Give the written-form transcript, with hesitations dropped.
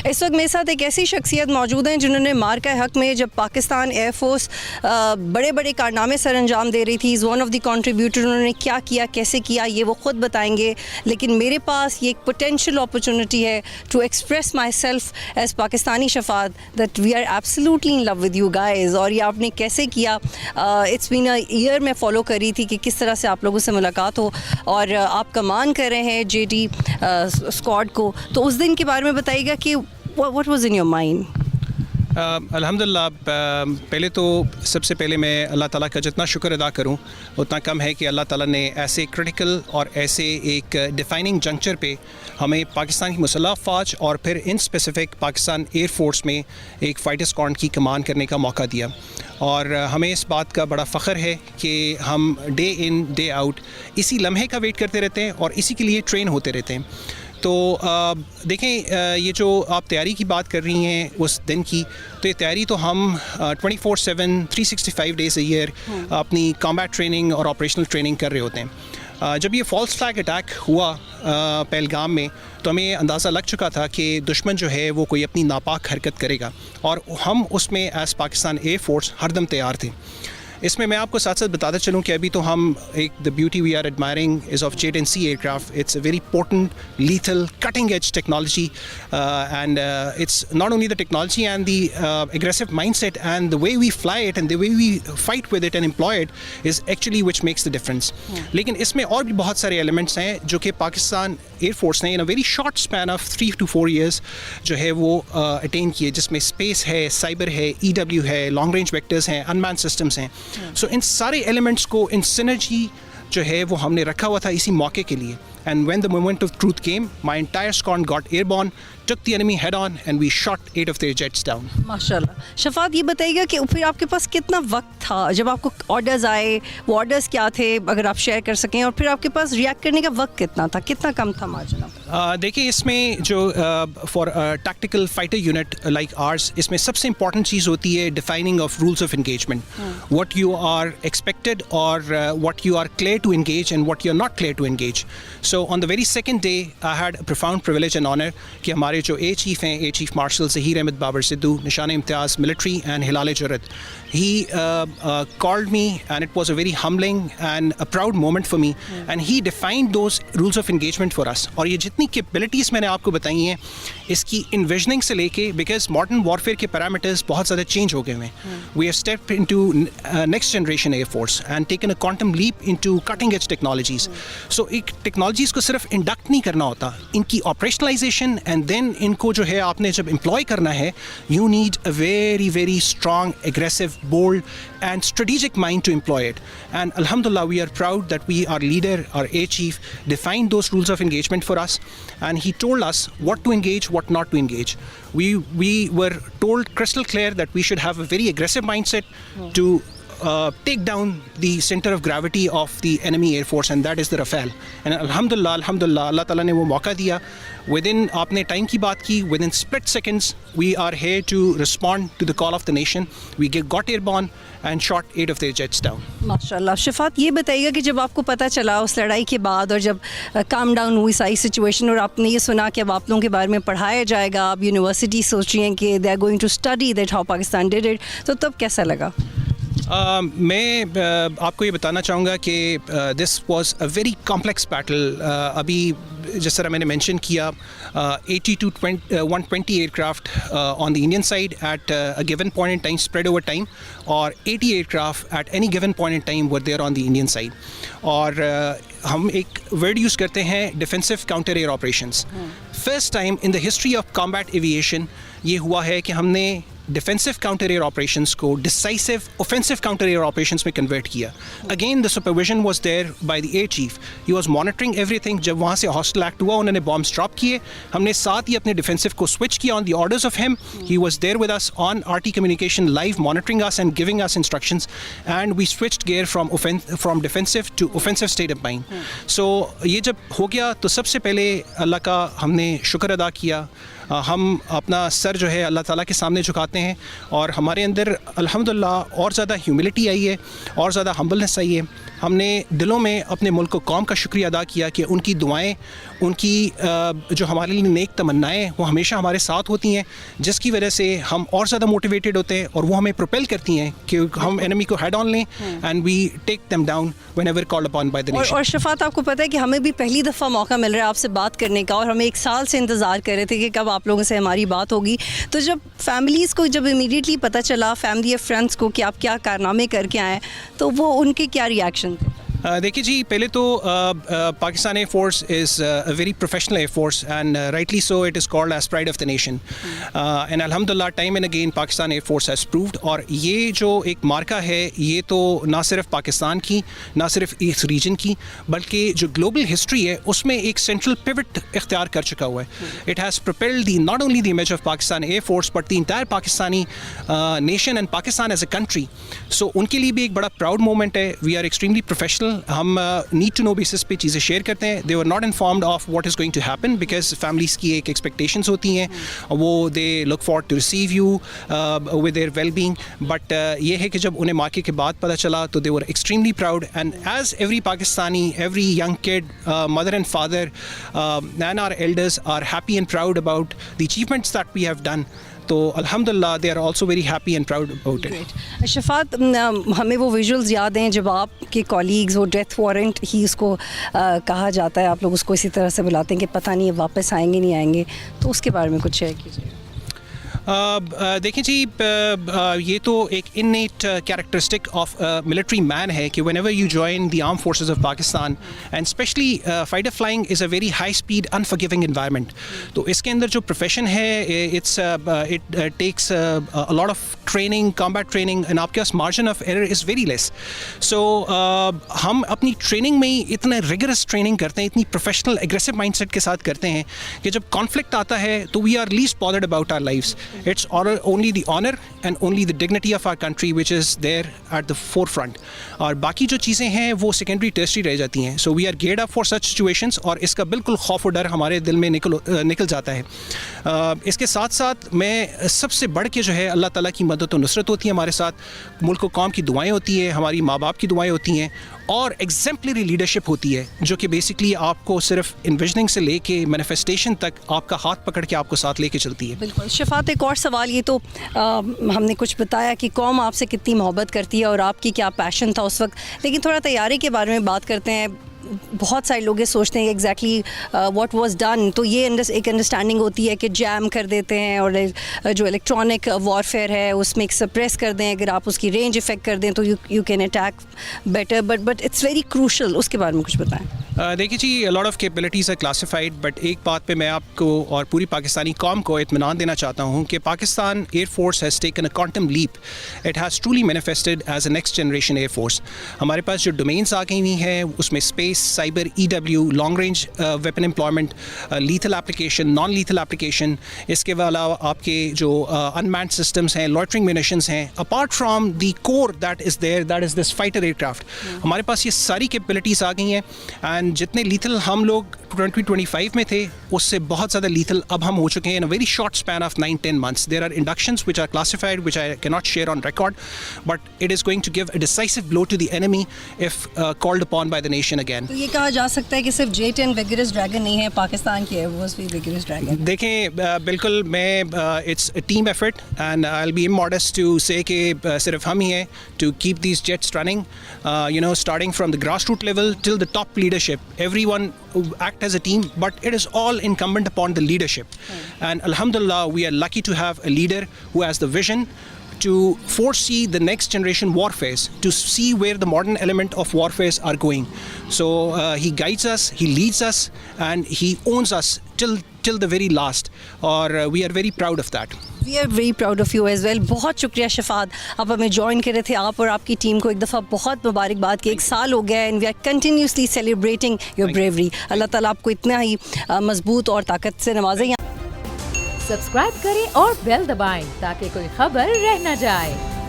इस वक्त मेरे साथ एक ऐसी शख्सियत मौजूद हैं जिन्होंने मार्का हक में जब पाकिस्तान एयरफोर्स बड़े बड़े कारनामे सर अंजाम दे रही थी, वन ऑफ द कंट्रीब्यूटर, उन्होंने क्या किया, कैसे किया, ये वो ख़ुद बताएंगे। लेकिन मेरे पास ये एक पोटेंशियल अपॉर्चुनिटी है to express myself as Pakistani Shafaat that we are absolutely in love with you guys. और ये आपने कैसे किया, इट्स बीन अ ईयर मैं फ़ॉलो कर रही थी कि किस तरह से आप लोगों से मुलाकात हो, और आप कमान कर रहे हैं JT स्क्वाड को। तो उस दिन के बारे में बताइएगा कि what was in your mind? अल्हम्दुलिल्लाह, पहले तो सबसे पहले मैं अल्लाह ताला का जितना शुक्र अदा करूं उतना कम है कि अल्लाह ताला ने ऐसे क्रिटिकल और ऐसे एक डिफाइनिंग जंक्चर पे हमें पाकिस्तान की मुसल्लह अफ़वाज और फिर इन स्पेसिफ़िक पाकिस्तान एयर फोर्स में एक फाइटर स्क्वाड की कमान करने का मौका दिया। और हमें इस बात का बड़ा फ़ख्र है कि हम डे इन डे आउट इसी लम्हे का वेट करते रहते हैं और इसी के लिए ट्रेन होते रहते हैं। तो देखें, ये जो आप तैयारी की बात कर रही हैं उस दिन की, तो ये तैयारी तो हम 24/7 365 डेज़ अ ईयर अपनी कॉम्बैट ट्रेनिंग और ऑपरेशनल ट्रेनिंग कर रहे होते हैं। जब ये फॉल्स फ्लैग अटैक हुआ पहलगाम में, तो हमें अंदाज़ा लग चुका था कि दुश्मन जो है वो कोई अपनी नापाक हरकत करेगा, और हम उसमें एज़ पाकिस्तान एयर फोर्स हरदम तैयार थे। इसमें मैं आपको साथ साथ बताता चलूँ कि अभी तो हम the beauty we are admiring is of JT&C aircraft. It's a very potent, lethal, cutting edge technology, and it's not only the technology and the aggressive mindset and the way we fly it and the way we fight with it and employ it is actually which makes the difference. लेकिन इसमें और भी बहुत सारे elements हैं जो कि Pakistan air force ने in a very short span of 3 to 4 years जो है वो अटेन किए, जिसमें स्पेस है, साइबर है, EW है, लॉन्ग रेंज वेक्टर्स हैं, अनमैन्ड सिस्टम्स हैं। सो इन सारे एलिमेंट्स को इन सिनर्जी जो है वो हमने रखा हुआ था इसी मौके के लिए। And when the moment of truth came, my entire squad got airborne, took the enemy head on, and we shot 8 of their jets down. माशाल्लाह। शफात, ये बताइएगा कि फिर आपके पास कितना वक्त था जब आपको ऑर्डर्स आए, वो ऑर्डर्स क्या थे, अगर आप शेयर कर सकें, और फिर आपके पास रिएक्ट करने का वक्त कितना था, कितना कम था मार्जिन? देखिए, इसमें जो for tactical fighter unit like ours, इसमें सबसे इंपॉर्टेंट चीज़ होती है defining of rules of engagement, what you are expected और what you are clear to engage and what you are not clear to engage. So on the very second day, I had a profound privilege and honor कि हमारे जो A Chief हैं, A Chief Marshal Zahir Ahmed Babar Sidhu, Nishan-e Imtiaz Military and Hilal-e Jurrat, he called me, and it was a very humbling and a proud moment for me, and he defined those rules of engagement for us। और ये जितनी capabilities मैंने आपको बताई हैं, इसकी envisioning से लेके, because modern warfare के parameters बहुत ज़्यादा change हो गए हैं, we have stepped into next generation air force and taken a quantum leap into cutting edge technologies। So एक technologies को सिर्फ इंडक्ट नहीं करना होता, इनकी ऑपरेशनलाइजेशन एंड देन इनको जो है आपने जब एम्प्लॉय करना है, you need a very very strong, aggressive, bold and strategic mind to employ it. And अल्हम्दुलिल्लाह, we are proud that we, our leader, our A Chief, defined those rules of engagement for us, and he told us what to engage, what not to engage. We were told crystal clear that we should have a very aggressive mindset to take down the center of gravity of the enemy air force, and that is the Rafale। and alhamdulillah Allah Taala ने वो मौका दिया। within, आपने time की बात की, within split seconds we are here to respond to the call of the nation। we got airborne and shot 8 of their jets down। माशाल्लाह। शफात, ये बताइएगा कि जब आपको पता चला उस लड़ाई के बाद, और जब काम डाउन हुई सारी सिचुएशन, और आपने ये सुना कि अब आप लोगों के बारे में पढ़ाया जाएगा, आप यूनिवर्सिटी सोच रही हैं कि they are going to study that how Pakistan did it, तो तब कैसा लगा? मैं आपको ये बताना चाहूँगा कि this was a very complex battle. अभी जिस तरह मैंने मेंशन किया, 80 to 120 aircraft on the Indian side at a given point in time, spread over time, और 80 aircraft at any given point in time were there on the Indian side. और हम एक word use करते हैं, defensive counter air operations. First time in the history of combat aviation ये हुआ है कि हमने डिफेंसिव काउंटर एयर ऑपरेशंस को decisive offensive counter air operations में कन्वर्ट किया। Again the supervision was there by the air chief, he was monitoring everything. जब वहाँ से हॉस्टल एक्ट हुआ, उन्होंने बॉम्ब्स ड्रॉप किए, हमने साथ ही अपने डिफेंसिव को स्विच किया on the orders of him. He was there with us on RT communication live, monitoring us and giving us instructions, and we switched gear from defensive to offensive state of mind. So ये जब हो गया तो सबसे पहले अल्लाह का हमने शुक्र अदा किया। हम अपना सर जो है अल्लाह ताला के सामने झुकाते हैं और हमारे अंदर अल्हम्दुलिल्लाह और ज़्यादा ह्यूमिलिटी आई है और ज़्यादा हम्बलनेस आई है। हमने दिलों में अपने मुल्क कौम का शुक्रिया अदा किया कि उनकी दुआएं, उनकी जो हमारे लिए नेक तमन्नाएं वो हमेशा हमारे साथ होती हैं, जिसकी वजह से हम और ज़्यादा मोटिवेटेड होते हैं और वो हमें प्रोपेल करती हैं कि हम एनिमी को हेड ऑन लें and we take them down whenever called upon by the nation. और शफात, आपको पता है कि हमें भी पहली दफ़ा मौका मिल रहा है आपसे बात करने का, और हमें 1 साल से इंतज़ार कर रहे थे कि कब आप लोगों से हमारी बात होगी। तो जब फैमिलीज़ को जब इमीडिएटली पता चला, फैमिली और फ्रेंड्स को, कि आप क्या कारनामे करके आए, तो वो उनके क्या रिएक्शन थे? देखिए जी, पहले तो Pakistan air force is a very professional air force and rightly so it is called as pride of the nation and अल्हम्दुलिल्लाह time and again Pakistan air force has proved. और ये जो एक मार्का है, ये तो ना सिर्फ पाकिस्तान की, ना सिर्फ इस रीजन की, बल्कि जो ग्लोबल हिस्ट्री है उसमें एक सेंट्रल पिवट इख्तियार कर चुका हुआ है। It has propelled the not only the image of Pakistan air force but the entire Pakistani nation and Pakistan as a country. So उनके लिए भी एक बड़ा प्राउड मोमेंट है। We are extremely professional. हम नीड टू नो बेसिस पे चीज़ें शेयर करते हैं। They were not informed of what is going to happen because families की एक एक्सपेक्टेशंस होती हैं, वो they look forward to receive you with their well being. But ये है कि जब उन्हें मौके के बाद पता चला तो they were extremely proud and as every Pakistani, every young kid, mother and father and our elders are happy and proud about the achievements that we have done. तो अल्हम्दुलिल्लाह they are also very happy and proud about it. Shafaat, हमें वो visuals याद हैं जब आपके colleagues, वो death warrant ही उसको कहा जाता है, आप लोग उसको इसी तरह से बुलाते हैं कि पता नहीं वापस आएंगे नहीं आएंगे, तो उसके बारे में कुछ शेयर कीजिए। देखिए जी, ये तो एक innate characteristic of military man है कि whenever you join the arm forces of Pakistan and especially fighter flying is a very high speed unforgiving environment. तो इसके अंदर जो प्रोफेशन है, it takes a lot of training, combat training, and आपके पास margin of error is very less. So हम अपनी training में ही इतने रिगरस ट्रेनिंग करते हैं, इतनी प्रोफेशनल एग्रेसिव माइंडसेट के साथ करते हैं कि जब कॉन्फ्लिक्ट आता है तो we are least bothered about our lives. It's only the honor and only the dignity of our country which is there at the forefront. और बाकी जो चीज़ें हैं वो सेकेंडरी टर्सरी रह जाती हैं। So we are geared up for such situations और इसका बिल्कुल खौफ और डर हमारे दिल में निकल जाता है। इसके साथ साथ मैं सबसे बढ़ के जो है अल्लाह ताला की मदद और नुसरत होती है हमारे साथ, मुल्क कौम की दुआएं होती हैं, हमारी माँ बाप की दुआएं होती हैं और एग्जेम्पलरी लीडरशिप होती है जो कि बेसिकली आपको सिर्फ इन्विजनिंग से लेके मैनिफेस्टेशन तक आपका हाथ पकड़ के आपको साथ लेके चलती है। बिल्कुल। शफात, एक और सवाल, ये तो हमने कुछ बताया कि कौम आपसे कितनी मोहब्बत करती है और आपकी क्या पैशन था उस वक्त, लेकिन थोड़ा तैयारी के बारे में बात करते हैं। बहुत सारे लोग ये सोचते हैं कि एग्जैक्टली व्हाट वाज डन, तो ये एक अंडरस्टैंडिंग होती है कि जैम कर देते हैं और जो इलेक्ट्रॉनिक वॉरफेयर है उसमें एक सप्रेस कर दें, अगर आप उसकी रेंज इफेक्ट कर दें तो you can attack better, but it's very crucial. उसके बारे में कुछ बताएं। देखिए जी, lot of capabilities are classified, but एक बात पे मैं आपको और पूरी पाकिस्तानी कौम को इत्मीनान देना चाहता हूँ कि Pakistan air force has taken a quantum leap. It has truly manifested as a next generation air force. हमारे पास जो डोमेन्स आ गई हुई हैं उसमें space, cyber, EW, long range weapon employment, lethal application, non lethal application, इसके अलावा आपके जो अनमैन्ड सिस्टम्स हैं, लॉइटरिंग म्यूनिशंस हैं, apart from the core that is there, that is this fighter aircraft. हमारे पास ये सारी कैपेबिलिटीज़ आ गई हैं एंड जितने लीथल हम लोग 2025 में थे उससे बहुत ज़्यादा लीथल अब हम हो चुके हैं in a very short span of 9-10 months. There are inductions which are classified which I cannot share on record, but it is going to give a decisive blow to the enemy if called upon by the nation again. तो ये कहा जा सकता है कि सिर्फ J-10 vigorous dragon नहीं है, पाकिस्तान की एयरफोर्स भी विगरस ड्रैगन। देखें, बिल्कुल मैं it's a team effort and I will be immodest to say कि सिर्फ हम ही हैं to keep these jets running, starting from the grassroots level till the top leadership. Everyone act as a team, but it is all incumbent upon the leadership. And alhamdulillah, we are lucky to have a leader who has the vision to foresee the next generation warfares, to see where the modern element of warfares are going. So he guides us, he leads us, and he owns us till the very last. Or we are very proud of that. We are very proud of you as well. बहुत शुक्रिया शफात, आप हमें join कर रहे थे। आप और आपकी टीम को एक दफ़ा बहुत मुबारकबाद कि 1 साल हो गया है, and we are continuously celebrating your bravery. अल्लाह ताला आपको इतना ही मजबूत और ताकत से नवाजे। सब्सक्राइब करें और बेल दबाएं ताकि कोई खबर रह न जाए।